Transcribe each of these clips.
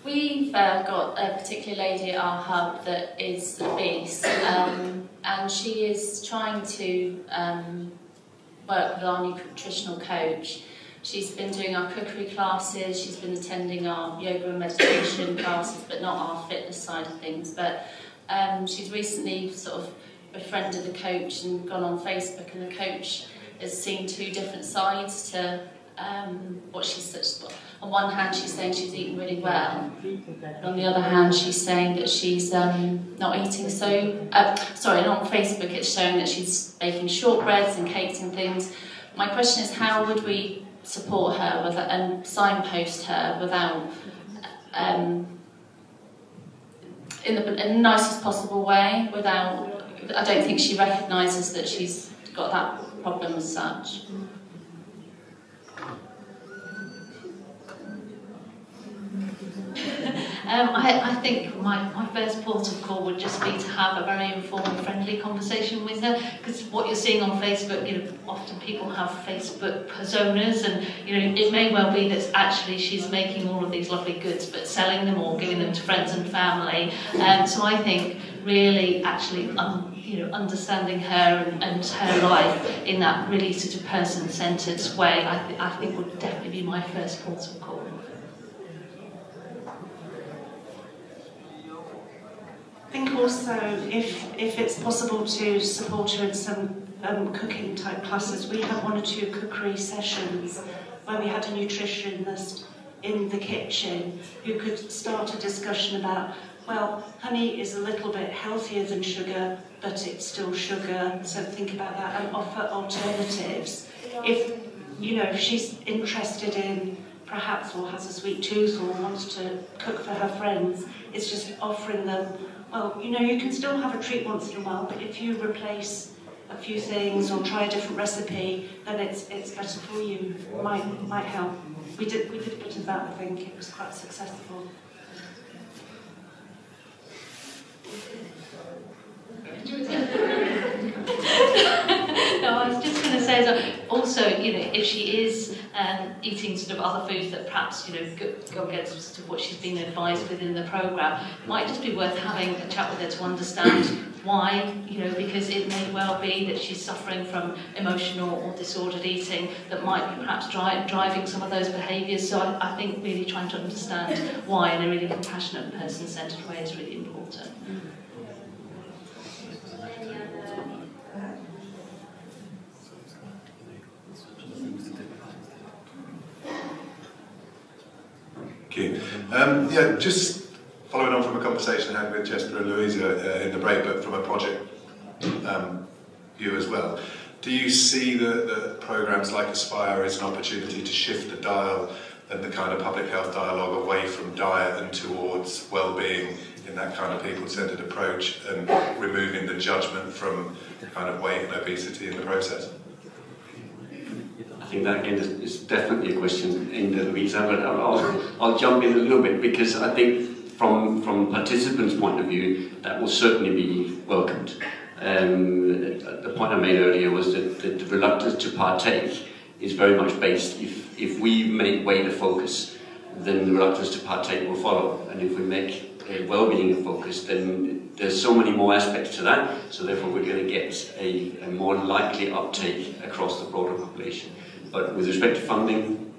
We've got a particular lady at our hub that is obese, and she is trying to work with our nutritional coach. She's been doing our cookery classes, she's been attending our yoga and meditation classes, but not our fitness side of things. But she's recently sort of befriended a coach and gone on Facebook, and the coach has seen two different sides to what she's. On one hand, she's saying she's eating really well, and on the other hand, she's saying that she's not eating so. Sorry, and on Facebook, it's showing that she's baking shortbreads and cakes and things. My question is, how would we support her with and signpost her without, in the nicest possible way, without, I don't think she recognises that she's got that problem as such. I think my first port of call would just be to have a very informal, friendly conversation with her, because what you're seeing on Facebook, often people have Facebook personas, and it may well be that actually she's making all of these lovely goods but selling them or giving them to friends and family. So I think really actually understanding her and her life in that really sort of person-centred way, I think would definitely be my first port of call. I think also if it's possible to support her in some cooking type classes, we had 1 or 2 cookery sessions where we had a nutritionist in the kitchen who could start a discussion about, well, honey is a little bit healthier than sugar, but it's still sugar, so think about that, and offer alternatives. If she's interested in perhaps, or has a sweet tooth, or wants to cook for her friends, it's just offering them, well, you can still have a treat once in a while, but if you replace a few things or try a different recipe, then it's better for you. Might help. We did a bit of that. I think it was quite successful. No, I was just going to say that also, if she is eating sort of other foods that perhaps, go against sort of what she's been advised within the programme, it might just be worth having a chat with her to understand why, because it may well be that she's suffering from emotional or disordered eating that might be perhaps driving some of those behaviours. So I think really trying to understand why in a really compassionate, person-centred way is really important. Yeah, just following on from a conversation I had with Jesper and Louise in the break, but from a project view as well. Do you see that programmes like Aspire as an opportunity to shift the dial and the kind of public health dialogue away from diet and towards well-being in that kind of people-centred approach, and removing the judgment from kind of weight and obesity in the process? I think that again is definitely a question in the visa, but I'll jump in a little bit, because I think from participants' point of view that will certainly be welcomed. The point I made earlier was that the reluctance to partake is very much based, if we make weight a focus, then the reluctance to partake will follow, and if we make well-being a focus, then there's so many more aspects to that, so therefore we're going to get a more likely uptake across the broader population. But with respect to funding,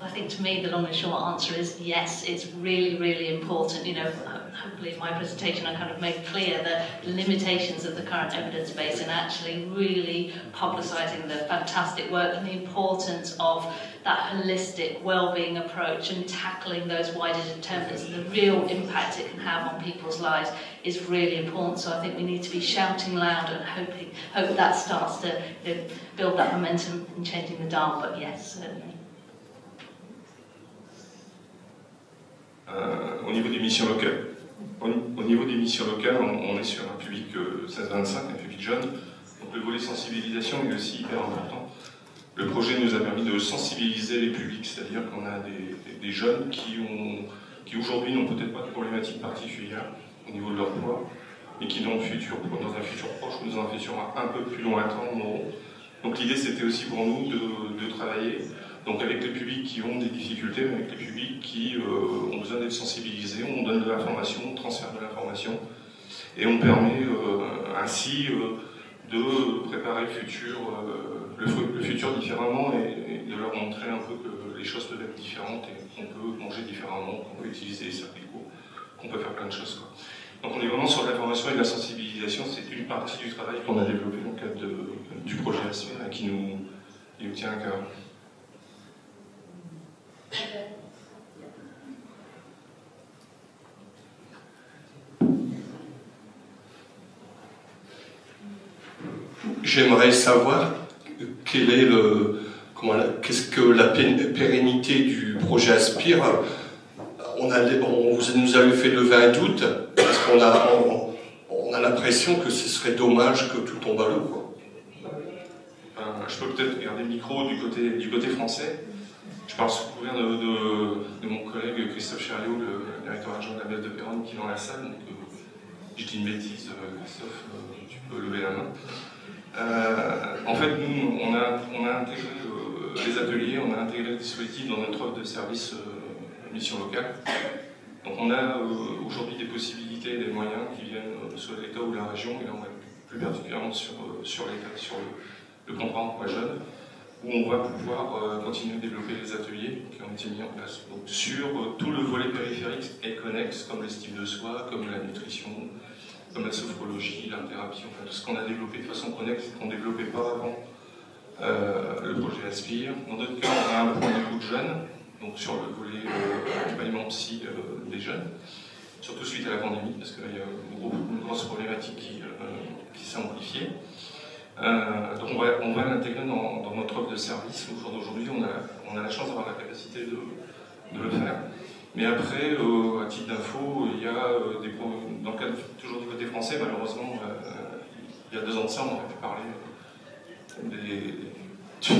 I think to me the long and short answer is yes, it's really, really important. Hopefully in my presentation I kind of made clear the limitations of the current evidence base and actually really publicising the fantastic work and the importance of that holistic well-being approach and tackling those wider determinants and the real impact it can have on people's lives is really important. So I think we need to be shouting loud and hope that starts to build that momentum in changing the dial, but yes, certainly. Au niveau des missions locales, on est sur un public 16-25, un public jeune, donc le volet sensibilisation est aussi hyper important. Le projet nous a permis de sensibiliser les publics, c'est-à-dire qu'on a des jeunes qui aujourd'hui n'ont peut-être pas de problématiques particulières au niveau de leur poids, mais qui dans un futur proche ou dans un futur un peu plus lointain Donc l'idée c'était aussi pour nous de travailler donc avec les publics qui ont des difficultés, avec les publics qui ont besoin d'être sensibilisés, on donne de l'information, on transfère de l'information et on permet ainsi de préparer le futur différemment et de leur montrer un peu que les choses peuvent être différentes et qu'on peut manger différemment, qu'on peut utiliser les circuits courts, qu'on peut faire plein de choses, quoi. Donc on est vraiment sur la formation et la sensibilisation, c'est une partie du travail qu'on a développé dans le cadre du projet Aspire et qui nous tient à cœur. J'aimerais savoir qu'est-ce que la pérennité du projet Aspire. Vous nous avez fait lever un doute, parce qu'on a l'impression que ce serait dommage que tout tombe à l'eau, quoi. Je peux peut-être garder le micro du côté français. Je parle sous couvert de mon collègue Christophe Chériot, le directeur adjoint de la MLPM de Péronne, qui est dans la salle. Donc, je dis une bêtise, Christophe, tu peux lever la main. En fait, nous, on a intégré les ateliers, on a intégré le dispositif dans notre offre de service mission locale. Donc on a aujourd'hui des possibilités, des moyens qui viennent soit de l'État ou de la région, et là on va plus particulièrement sur l'État, sur le contrat emploi jeune, où on va pouvoir continuer à développer les ateliers qui ont été mis en place. Donc sur tout le volet périphérique et connexe, comme l'estime de soi, comme la nutrition, comme la sophrologie, l'art-thérapie, enfin tout ce qu'on a développé de façon connexe et qu'on ne développait pas avant le projet Aspire. Dans d'autres cas, on a un point d'écoute jeune, donc sur le volet accompagnement psy des jeunes, surtout suite à la pandémie, parce que là il y a une grosse problématique qui s'est amplifiée. Donc on va l'intégrer dans notre offre de service. Au jour d'aujourd'hui, on a la chance d'avoir la capacité de le faire. Mais après, à titre d'info, il y a dans le cadre toujours du côté français, malheureusement, il y a 2 ans de ça, on aurait pu parler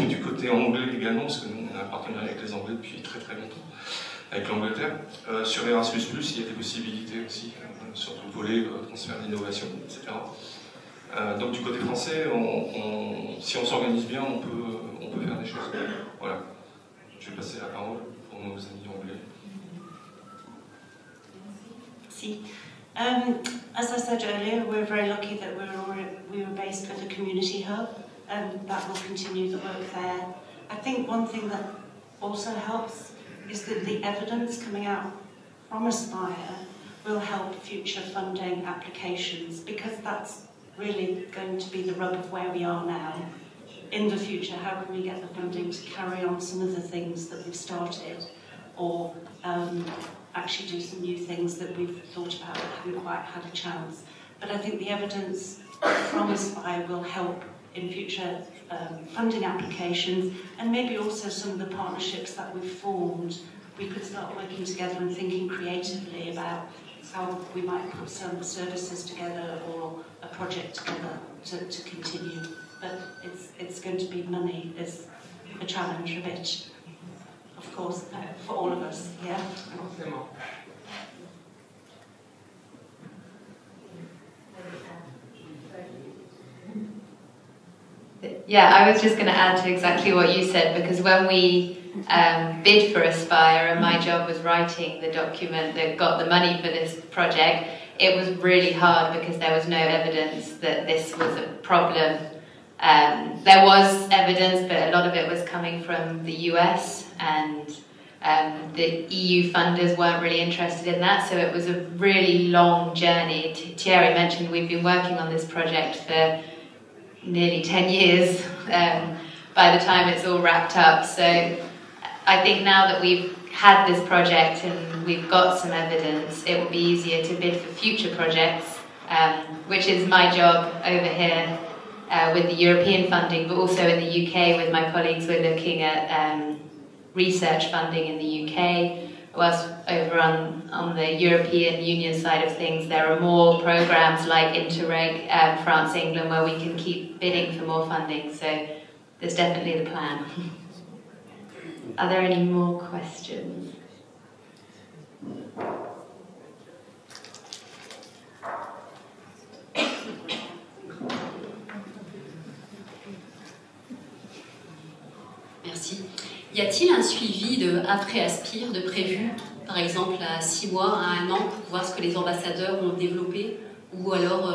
du côté anglais également, parce que nous on a un partenariat avec les Anglais depuis très très longtemps, avec l'Angleterre. Sur Erasmus+, il y a des possibilités aussi, sur tout le volet transfert d'innovation, etc. Donc du côté français, si on s'organise bien, on peut faire des choses. Voilà. Je vais passer la parole pour nos amis anglais. See, as I said earlier, we're very lucky that we were based with a community hub, and that will continue the work there. I think one thing that also helps is that the evidence coming out from Aspire will help future funding applications, because that's really going to be the rub of where we are now. In the future, how can we get the funding to carry on some of the things that we've started, or actually do some new things that we've thought about but haven't quite had a chance. But I think the evidence from Aspire will help in future funding applications, and maybe also some of the partnerships that we've formed. We could start working together and thinking creatively about how we might put some services together or a project together to continue. But it's going to be money is a challenge a bit, of course, for all of us, yeah? Yeah, I was just going to add to exactly what you said, because when we bid for Aspire and my job was writing the document that got the money for this project, it was really hard because there was no evidence that this was a problem. There was evidence, but a lot of it was coming from the US, and the EU funders weren't really interested in that, so it was a really long journey. Thierry mentioned we've been working on this project for nearly 10 years by the time it's all wrapped up. So I think now that we've had this project and we've got some evidence, it will be easier to bid for future projects, which is my job over here with the European funding, but also in the UK with my colleagues. We're looking at research funding in the UK, whilst over on the European Union side of things there are more programs like Interreg, France, England, where we can keep bidding for more funding, so there's definitely the plan. Are there any more questions? Y a-t-il un suivi de après-aspire, de prévu, par exemple à 6 mois, à 1 an, pour voir ce que les ambassadeurs ont développé, ou alors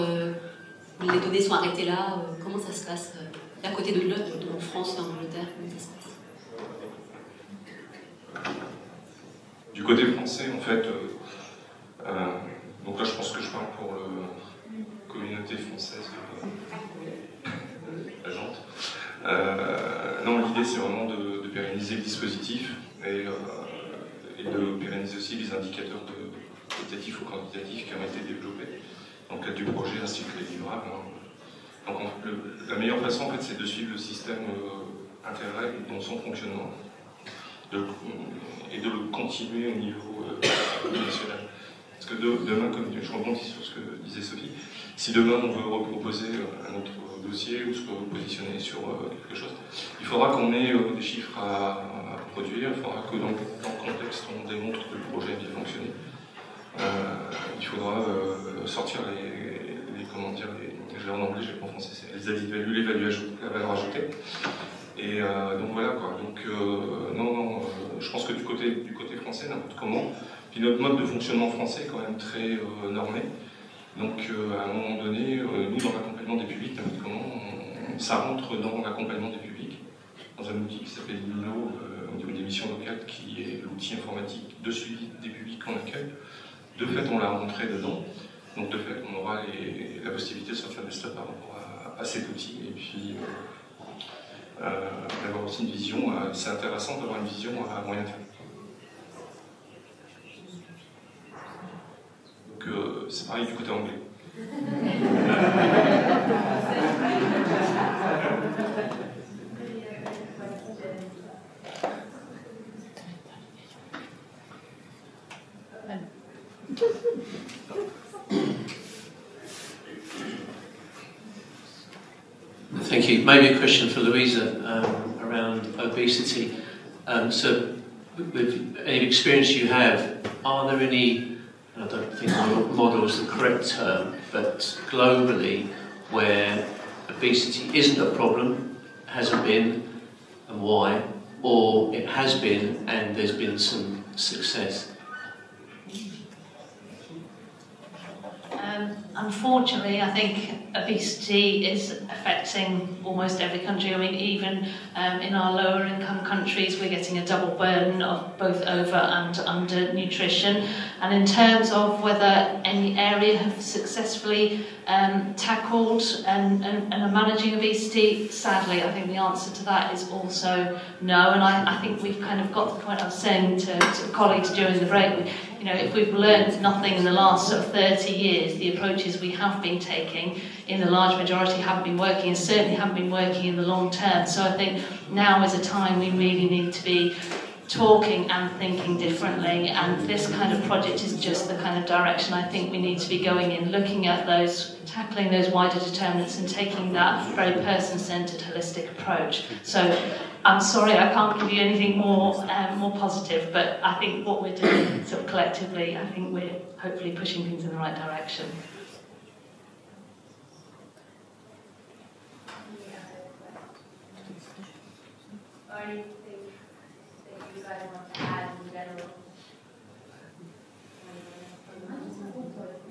les données sont arrêtées là, comment ça se passe d'un côté de l'autre, en France et en Angleterre, comment ça se passe? Du côté français, en fait, donc là je pense que je parle pour la communauté française agente. Non, l'idée c'est vraiment de pérenniser le dispositif et de pérenniser aussi les indicateurs qualitatifs ou quantitatifs qui ont été développés dans le cadre du projet ainsi que les livrables. Donc la meilleure façon en fait c'est de suivre le système intégré dans son fonctionnement et de le continuer au niveau national. Parce que demain, comme je rebondis sur ce que disait Sophie, si demain on veut reproposer un autre dossier ou se positionner sur quelque chose, il faudra qu'on ait des chiffres à produire, il faudra que dans le contexte on démontre que le projet a bien fonctionné. Il faudra sortir comment dire, je l'ai en anglais, je l'ai pas en français, c'est les added value, la valeur ajoutée. Et donc voilà quoi. Donc non, je pense que du côté français, n'importe comment. Puis notre mode de fonctionnement français est quand même très normé. Donc à un moment donné, nous dans l'accompagnement des publics, n'importe comment, ça rentre dans l'accompagnement des publics, dans un outil qui s'appelle MINO au niveau des missions locales, qui est l'outil informatique de suivi des publics qu'on accueille. De fait, on l'a rentré dedans. Donc de fait, on aura la possibilité de sortir des stats par rapport à cet outil. Et puis d'avoir aussi une vision, c'est intéressant d'avoir une vision à moyen terme. Donc c'est pareil du côté anglais. Thank you. Maybe a question for Louise around obesity. So, with any experience you have, are there any, I don't think model is the correct term, but globally, where obesity isn't a problem, hasn't been, and why, or it has been and there's been some success? Unfortunately, I think obesity is affecting almost every country. I mean, even in our lower income countries, we're getting a double burden of both over and under nutrition. And in terms of whether any area have successfully tackled and are managing obesity, sadly, I think the answer to that is also no. And I think we've kind of got to the point I was saying to colleagues during the break, you know, if we've learned nothing in the last sort of 30 years, the approaches we have been taking in the large majority haven't been working, and certainly haven't been working in the long term. So I think now is a time we really need to be talking and thinking differently, and this kind of project is just the kind of direction I think we need to be going in, looking at those, tackling those wider determinants and taking that very person-centred holistic approach. So I'm sorry I can't give you anything more positive, but I think what we're doing sort of collectively, I think we're hopefully pushing things in the right direction.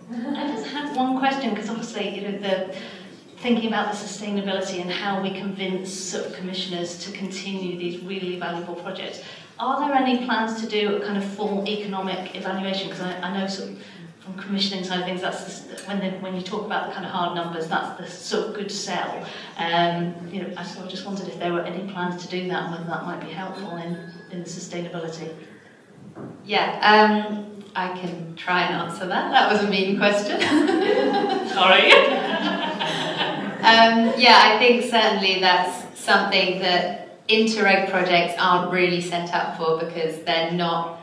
I just had one question, because obviously, you know, thinking about the sustainability and how we convince sort of commissioners to continue these really valuable projects. Are there any plans to do a kind of full economic evaluation? Because I know sort of from commissioning side of things, that's when you talk about the kind of hard numbers, that's the sort of good sell. You know, I sort of just wondered if there were any plans to do that, and whether that might be helpful in sustainability. Yeah, I can try and answer that. That was a mean question. Sorry. Yeah, I think certainly that's something that Interreg projects aren't really set up for, because they're not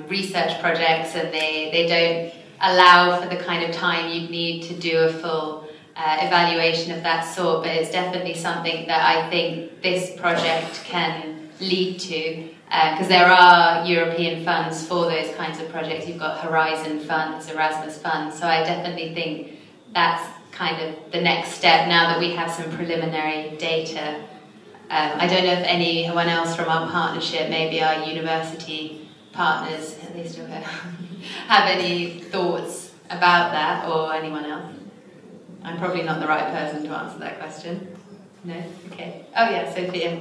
research projects, and they don't allow for the kind of time you'd need to do a full evaluation of that sort. But it's definitely something that I think this project can lead to, because there are European funds for those kinds of projects. You've got Horizon funds, Erasmus funds, so I definitely think that's kind of the next step, now that we have some preliminary data I don't know if anyone else from our partnership, maybe our university partners, at least have any thoughts about that, or anyone else? I'm probably not the right person to answer that question. No? Okay. Oh yeah, Sophia.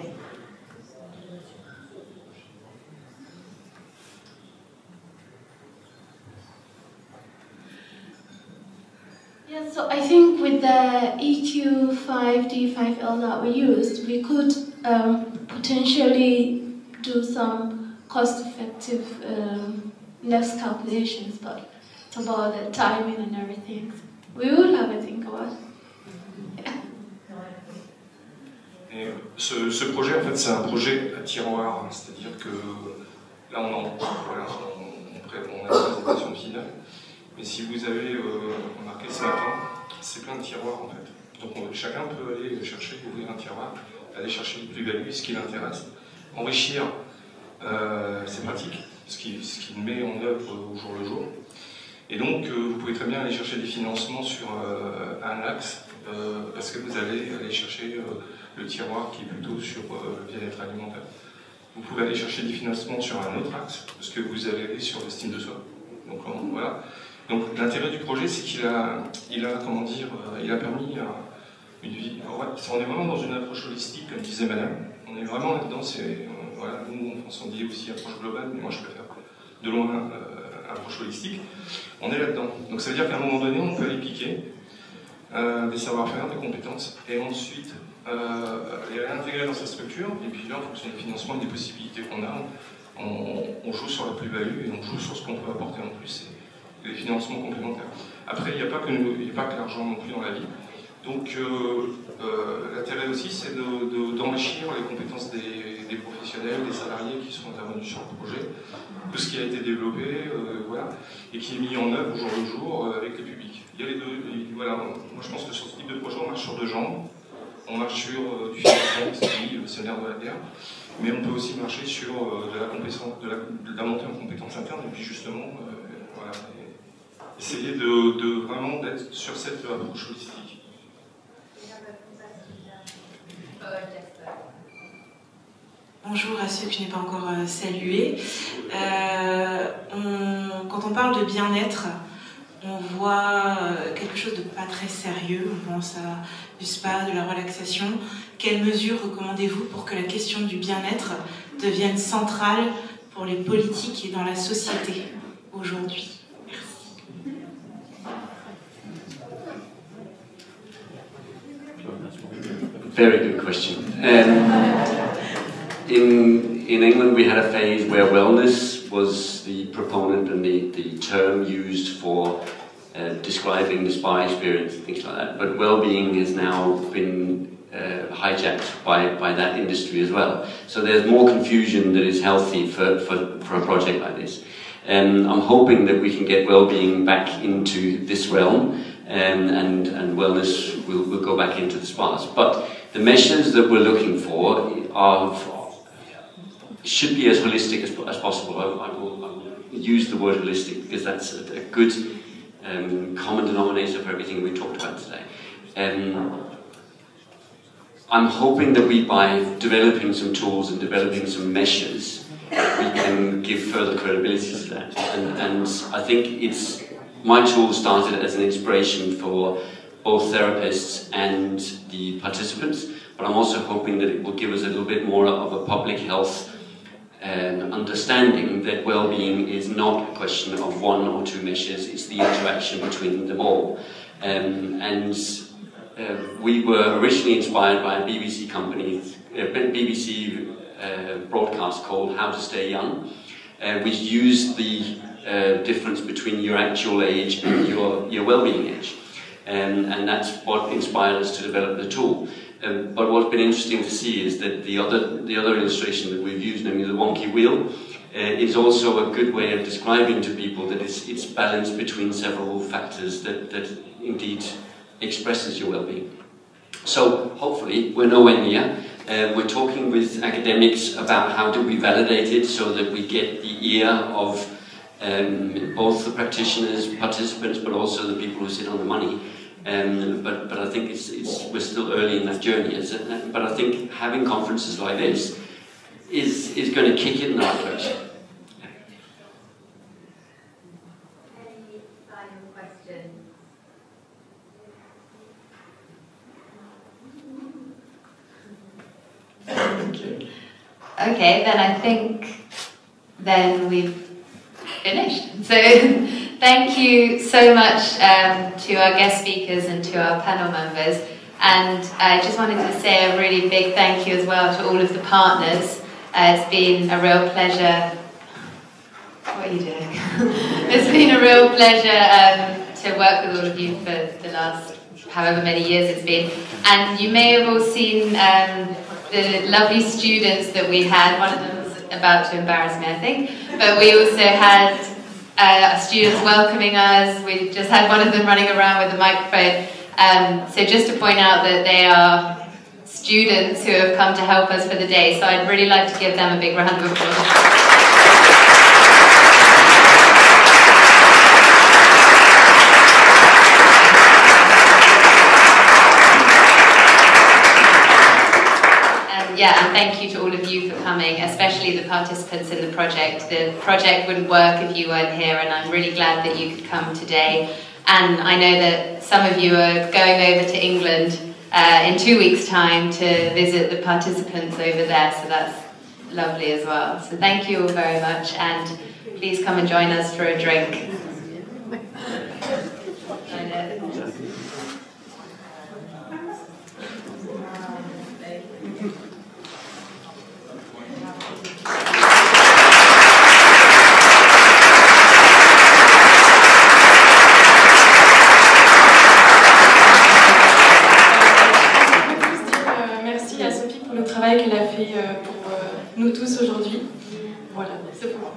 Yeah, so I think with the EQ5D5L that we used, we could potentially do some cost-effective less calculations, but it's about the timing and everything. We would have a think about it. Et ce projet, en fait, c'est un projet à tiroir, c'est-à-dire que là, on a une présentation finale, mais si vous avez remarqué ce matin, c'est plein de tiroirs, en fait. Donc chacun peut aller chercher, ouvrir un tiroir, aller chercher une plus-value, ce qui l'intéresse, enrichir, c'est pratique, ce qui met en œuvre au jour le jour. Et donc, vous pouvez très bien aller chercher des financements sur un axe, parce que vous allez aller chercher le tiroir qui est plutôt sur le bien-être alimentaire. Vous pouvez aller chercher des financements sur un autre axe, parce que vous allez aller sur l'estime de soi. Donc voilà. Donc l'intérêt du projet, c'est qu'il a comment dire, il a permis une vie. On est vraiment dans une approche holistique, comme disait Madame. On est vraiment là-dedans. Voilà, nous, en France, on dit aussi approche globale, mais moi, je préfère de loin approche holistique. On est là-dedans. Donc ça veut dire qu'à un moment donné, on peut aller piquer des savoir-faire, des compétences, et ensuite les réintégrer dans sa structure. Et puis là, en fonction des financements et des possibilités qu'on a, on joue sur la plus-value et on joue sur ce qu'on peut apporter en plus. Et les financements complémentaires. Après, il n'y a pas que l'argent non plus dans la vie. Donc l'intérêt aussi, c'est d'enrichir les compétences des professionnels, des salariés qui sont intervenus sur le projet, tout ce qui a été développé, voilà, et qui est mis en œuvre au jour le jour avec le public. Il y a les deux. Voilà, moi je pense que sur ce type de projet, on marche sur deux jambes. On marche sur du financement, c'est le nerf de la guerre, mais on peut aussi marcher sur de la montée en compétences internes, et puis justement, voilà, essayer de vraiment d'être sur cette approche holistique. Bonjour à ceux que je n'ai pas encore salués. Quand on parle de bien-être, on voit quelque chose de pas très sérieux. On pense à du spa, de la relaxation. Quelles mesures recommandez-vous pour que la question du bien-être devienne centrale pour les politiques et dans la société aujourd'hui? Very good question. In England, we had a phase where wellness was the proponent and the term used for describing the spa experience and things like that. But well-being has now been hijacked by that industry as well. So there's more confusion that is healthy for a project like this. I'm hoping that we can get well-being back into this realm, and wellness will go back into the spas. But the measures that we're looking for should be as holistic as possible. I will use the word holistic because that's a good common denominator for everything we talked about today. I'm hoping that by developing some tools and developing some measures, we can give further credibility to that. And I think my tool started as an inspiration for both therapists and the participants, but I'm also hoping that it will give us a little bit more of a public health understanding that well-being is not a question of one or two measures, it's the interaction between them all. We were originally inspired by a BBC broadcast called How to Stay Young, which used the difference between your actual age and your well-being age. And that's what inspired us to develop the tool. But what's been interesting to see is that the other illustration that we've used, namely the wonky wheel, is also a good way of describing to people that it's balanced between several factors that indeed expresses your well-being. So hopefully we're nowhere near. We're talking with academics about how do we validate it so that we get the ear of both the practitioners, participants, but also the people who sit on the money. But I think we're still early in that journey. But I think having conferences like this is going to kick it in the right direction. Any final questions? Okay, then I think we've finished. So thank you so much to our guest speakers and to our panel members. And I just wanted to say a really big thank you as well to all of the partners. It's been a real pleasure. What are you doing? It's been a real pleasure to work with all of you for the last however many years it's been. And you may have all seen the lovely students that we had. One of them was about to embarrass me, I think. But we also had students welcoming us. We just had one of them running around with a microphone. So just to point out that they are students who have come to help us for the day. So I'd really like to give them a big round of applause. And thank you to all of you for coming, especially the participants in the project. The project wouldn't work if you weren't here, and I'm really glad that you could come today. And I know that some of you are going over to England in 2 weeks' time to visit the participants over there, so that's lovely as well. So thank you all very much, and please come and join us for a drink. Qu'elle a fait pour nous tous aujourd'hui. Voilà, c'est bon.